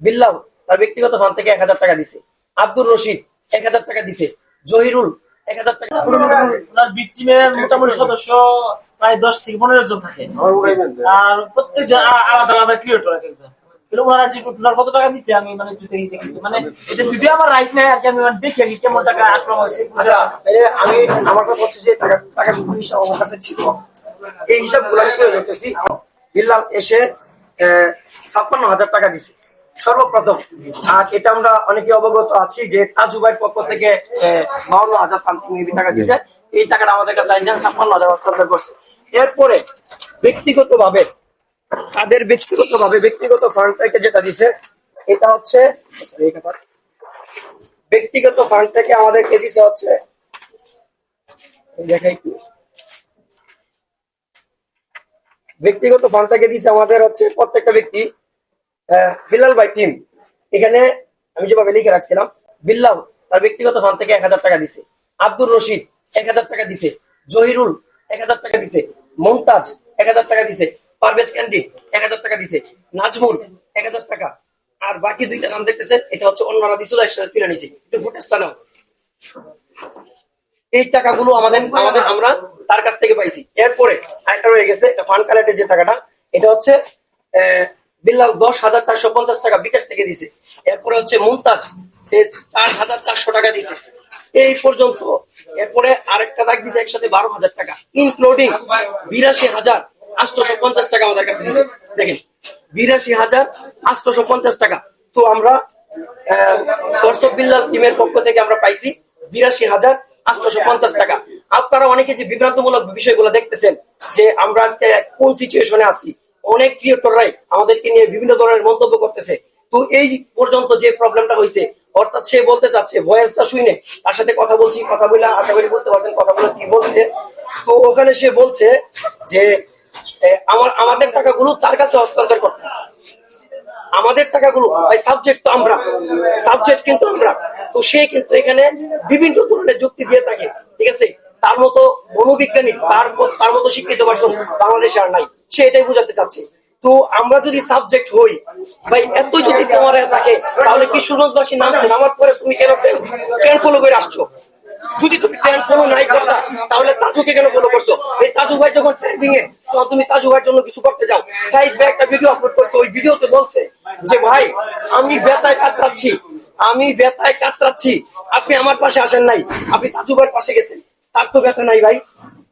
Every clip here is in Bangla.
বিল্লাল তার ব্যক্তিগত ফান্ড থেকে 1000 টাকা দিছে, আব্দুর রশিদ 1000 টাকা দিছে, জহিরুল 1000 টাকা। ওনার ভিকটিমের মোটামুটি সদস্য প্রায় 10 থেকে 15 জন থাকে, আর প্রত্যেকজন আলাদা আলাদা ক্রিয়েটর। ওনারা টোটাল কত টাকা দিচ্ছে আমি মানে দেখি, মানে এটা যদি আমার রাইট নাই আর কি, আমি মানে দেখি আর কি কেমন টাকা আসলো। আচ্ছা, আমি আমার কথা হচ্ছে যে টাকা হিসাব আমার কাছে ছিল, এই হিসাবগুলো আমি তুলে ধরতেছি। বিল্লাল এসে 56,000 টাকা দিছে সর্বপ্রথম। আর এটা আমরা অনেকে অবগত আছি যে তাজুবাইয়ের পক্ষ থেকে 52,000 সামথিং মেবি টাকা দিছে। এই টাকাটা আমাদের কাছে 56,000 হস্তান্তর করছে। এরপরে ব্যক্তিগতভাবে তাদের ব্যক্তিগত ফান্ড থেকে যেটা দিছে, এটা হচ্ছে ব্যক্তিগত ফান্ড থেকে আমাদেরকে দিছে হচ্ছে, দেখাই কি, ব্যক্তিগত ফান্ড থেকে দিছে আমাদের হচ্ছে প্রত্যেকটা ব্যক্তি বিল্লাল ভাই টিম। এখানে আমি যেভাবে লিখে রাখছিলাম, বিল্লাল তার ব্যক্তিগত ফান্ড থেকে 1000 টাকা দিছে, আব্দুর রশিদ 1000 টাকা দিছে, জহিরুল 1000 টাকা দিছে, মুমতাজ 1000 টাকা দিছে, পারভেজ ক্যান্ডিড 1000 টাকা দিছে, নাজমুল 1000 টাকা। আর বাকি দুইটা নাম দেখতেছেন, এটা হচ্ছে অন্যরা দিছিল, একসাথে তুলে নিছি। একটু ফুটেজটা নাও। এই টাকাগুলো আমরা তার কাছ থেকে পাইছি। এরপরে আরেকটা রয়ে গেছে, এটা ফান্ড কালেক্টের যে টাকাটা, এটা হচ্ছে বিল্লাল 10,450 টাকা বিকাশ থেকে দিছে। এরপরে হচ্ছে মুমতাজ, সে 8,400 টাকা দিছে। এই পর্যন্ত। এরপরে আরেকটা দাগ দিছে একসাথে 12,000 টাকা, ইনক্লুডিং 82,850 টাকা আমাদের কাছে দিছে। দেখেন, 82,850 টাকা। তো আমরা দর্শক বিল্লাল টিমের পক্ষ থেকে আমরা পাইছি 82,850 টাকা। আপনারা অনেকে যে বিভ্রান্তমূলক বিষয়গুলো দেখতেছেন যে আমরা আজকে কোন সিচুয়েশনে আছি, অনেক ক্রিয়েটররাই আমাদেরকে নিয়ে বিভিন্ন ধরনের মন্তব্য করতেছে। তো এই পর্যন্ত যে প্রবলেমটা হয়েছে, অর্থাৎ সে বলতে চাচ্ছে, ভয়েসটা শুনে তার সাথে কথা বলছি, কথা বলে আশা করি বুঝতে পারছেন কথাগুলো কি বলছে। তো ওখানে সে বলছে যে আমাদের টাকাগুলো তার কাছে হস্তান্তর করতে, আমাদের টাকাগুলো সাবজেক্ট তো আমরা, সাবজেক্ট কিন্তু আমরা। তো সে কিন্তু এখানে বিভিন্ন ধরনের যুক্তি দিয়ে থাকে, ঠিক আছে। তার মতো মনোবিজ্ঞানী, তার মতো শিক্ষিত পারসন বাংলাদেশে আর নাই, সে এটাই বোঝাতে চাচ্ছে। তো আমরা যদি সাবজেক্ট হই ভাই, এত যদি তোমার থাকে, তাহলে কি সুরজবাসী নামছে, নামার পরে তুমি কেন ট্রেন্ড ফলো করে আসছো? যদি তুমি ট্রেন্ড ফলো নাই করতা, তাহলে তাজুকে কেন ফলো করছো? এই তাজু ভাই যখন ট্রেন্ডিং এ, তখন তুমি তাজু ভাইয়ের জন্য কিছু করতে যাও। সাইদ ভাই একটা ভিডিও আপলোড করছে, ওই ভিডিওতে বলছে যে ভাই আমি ব্যথায় কাতরাচ্ছি, আপনি আমার পাশে আসেন নাই, আপনি তাজু ভাইয়ের পাশে গেছেন, তার তো ব্যথা নাই ভাই।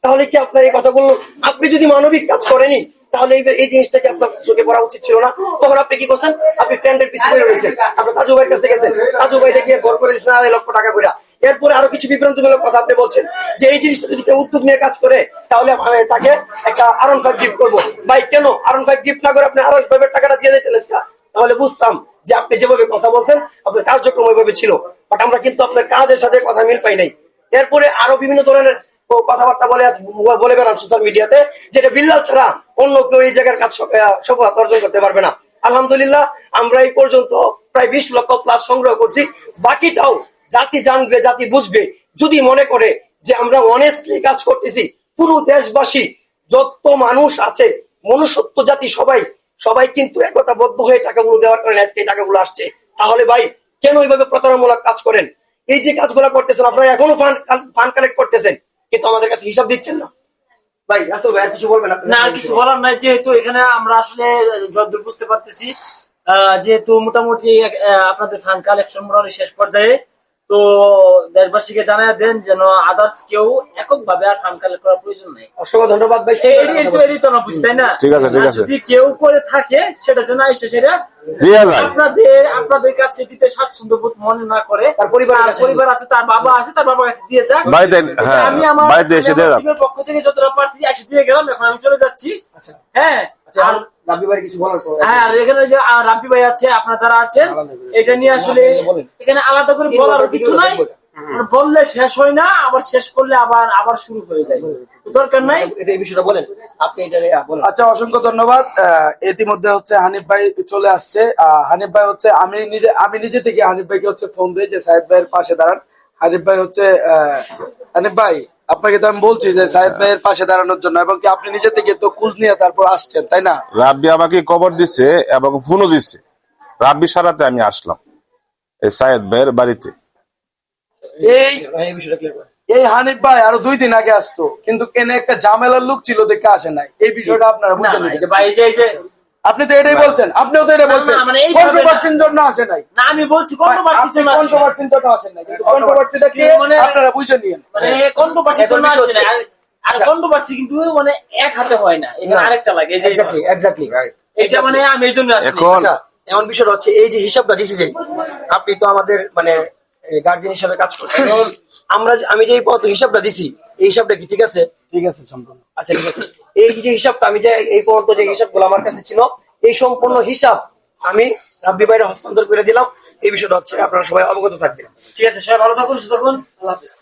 তাহলে কি আপনার এই কথাগুলো, আপনি যদি মানবিক কাজ করেনি, তাহলে এই জিনিসটাকে আপনার চোখে পড়া উচিত ছিল না? তখন আপনি কি করছেন? আপনি ট্রেন্ডের পিছনে রয়েছেন, আপনি তাজু ভাইয়ের কাছে গেছেন, তাজু ভাইটা গিয়ে ঘর করে দিচ্ছেন 2.5 লক্ষ টাকা করে। এরপরে আরো কিছু বিভ্রান্তমূলক কথা আপনি বলছেন যে এই জিনিসটা যদি কেউ উদ্যোগ নিয়ে কাজ করে, তাহলে তাকে একটা R15 গিফট করবো। ভাই কেন R15 গিফট না করে আপনি R15 এর টাকাটা দিয়ে দিয়েছেন? তাহলে বুঝতাম যে আপনি যেভাবে কথা বলছেন আপনার কার্যক্রম ওইভাবে ছিল, বাট আমরা কিন্তু আপনার কাজের সাথে কথা মিল পাই নাই। এরপরে আরো বিভিন্ন ধরনের কথাবার্তা বলে বেড়ান সোশ্যাল মিডিয়াতে, যেটা বিল্লাল ছাড়া অন্য কেউ এই জায়গার কাজ সফলতা অর্জন করতে পারবে না। আলহামদুলিল্লাহ, আমরা এই পর্যন্ত প্রায় 20 লক্ষ প্লাস সংগ্রহ করছি। বাকিটাও জাতি জানবে, জাতি বুঝবে। যদি মনে করে যে আমরা অনেস্টলি কাজ করতেছি, পুরো দেশবাসী যত মানুষ আছে, মনুষ্যত্ব জাতি সবাই কিন্তু একতাবদ্ধ হয়ে টাকাগুলো দেওয়ার কারণে আজকে এই টাকাগুলো আসছে। তাহলে ভাই কেন এইভাবে প্রতারণামূলক কাজ করেন? এই যে কাজগুলো করতেছেন, আপনারা এখনো ফান্ড কালেক্ট করতেছেন, কিন্তু আমাদের কাছে হিসাব দিচ্ছেন না। ভাই আসল ভাই আর কিছু বলবেন? না, আর কিছু বলার নাই। যেহেতু এখানে আমরা আসলে যতদূর বুঝতে পারতেছি, যেহেতু মোটামুটি আপনাদের ফান্ড কালেকশন মোটামুটি শেষ পর্যায়ে, তো দেশবাসীকে জানাই দেন যেন আদার্স কেউ এককভাবে আর ফান্ড কালেক্ট করার প্রয়োজন নেই। অসংখ্য ধন্যবাদ ভাই। এরই তো না বুঝি, তাই না? যদি কেউ করে থাকে সেটা যেন এসে সেটা আপনাদের কাছে দিতে স্বাচ্ছন্দ্য বোধ মনে না করে, তার পরিবার আছে, তার বাবা আছে, তার বাবার কাছে দিয়ে যাক। আমি আমার পক্ষ থেকে যতটা পারছি এসে দিয়ে গেলাম, এখন আমি চলে যাচ্ছি। হ্যাঁ, আর রাব্বি ভাই কিছু বলার? হ্যাঁ, আর এখানে যে রাব্বি ভাই আছে, আপনারা যারা আছেন, এটা নিয়ে আসলে এখানে আলাদা করে বলার কিছু নাই। বললে শেষ হয় না, আবার শেষ করলে আবার শুরু হয়ে যায়, দরকার নাই। এই বিষয়টা বলেন আপনি, এটা বলেন। আচ্ছা, অসংখ্য ধন্যবাদ। ইতিমধ্যে হচ্ছে হানিফ ভাই চলে আসছে। হানিফ ভাই হচ্ছে আমি নিজে থেকে হানিফ ভাইকে হচ্ছে ফোন দিই যে সাইদ ভাইয়ের পাশে দাঁড়ান। হানিফ ভাই হচ্ছে হানিফ ভাই, আপনাকে তো আমি বলছি যে সাইদ ভাইয়ের পাশে দাঁড়ানোর জন্য, এবং কি আপনি নিজে থেকে তো খোঁজ নিয়ে তারপর আসছেন, তাই না? রাব্বি আমাকে খবর দিছে এবং ফোনও দিছে রাব্বি সারাতে আমি আসলাম এই সায়েদ ভাইয়ের বাড়িতে। এই এই বিষয়টা ক্লিয়ার করেন। এই হানিফ ভাই আরো 2 দিন আগে আসতো, কিন্তু এনে একটা ঝামেলার লোক ছিল দেখে আসে নাই। এই বিষয়টা আপনারা না, বুঝে না, এই নিবেন। যে ভাই, এই যে আপনি তো এটাই বলছেন, আপনিও তো এটা বলছেন না, মানে এইভাবে না। কন্ট্রোভার্সির জন্য আসে নাই। না, আমি বলছি কন্ট্রোভার্সির জন্য আসে না। কন্ট্রোভার্সির জন্য আসেন নাই, কিন্তু কন্ট্রোভার্সিটা কি মানে- আপনারা বুঝে নিয়েন। মানে কন্ট্রোভার্সির জন্য এখন আসে না। আর কন্ট্রোভার্সি কিন্তু মানে এক হাতে হয় না, এখানে আরেকটা লাগে। এই যে এক্স্যাক্টলি এটা মানে আমি এই জন্য আসি। এখন আচ্ছা, এমন বিষয়টা হচ্ছে এই যে হিসাবটা দিছি যে আপনি তো আমাদের মানে গার্জিয়ান হিসাবে কাজ করছেন, আমি যে হিসাবটা দিছি এই হিসাবটা কি ঠিক আছে? ঠিক আছে, সম্পূর্ণ। আচ্ছা ঠিক আছে, এই যে হিসাবটা আমি যে এই পর্যন্ত যে হিসাবগুলো আমার কাছে ছিল এই সম্পূর্ণ হিসাব আমি রাব্বি ভাইয়ের হস্তান্তর করে দিলাম। এই বিষয়টা হচ্ছে আপনারা সবাই অবগত থাকবেন। ঠিক আছে, সবাই ভালো থাকুন, সুস্থ থাকুন, আল্লাহ হাফেজ।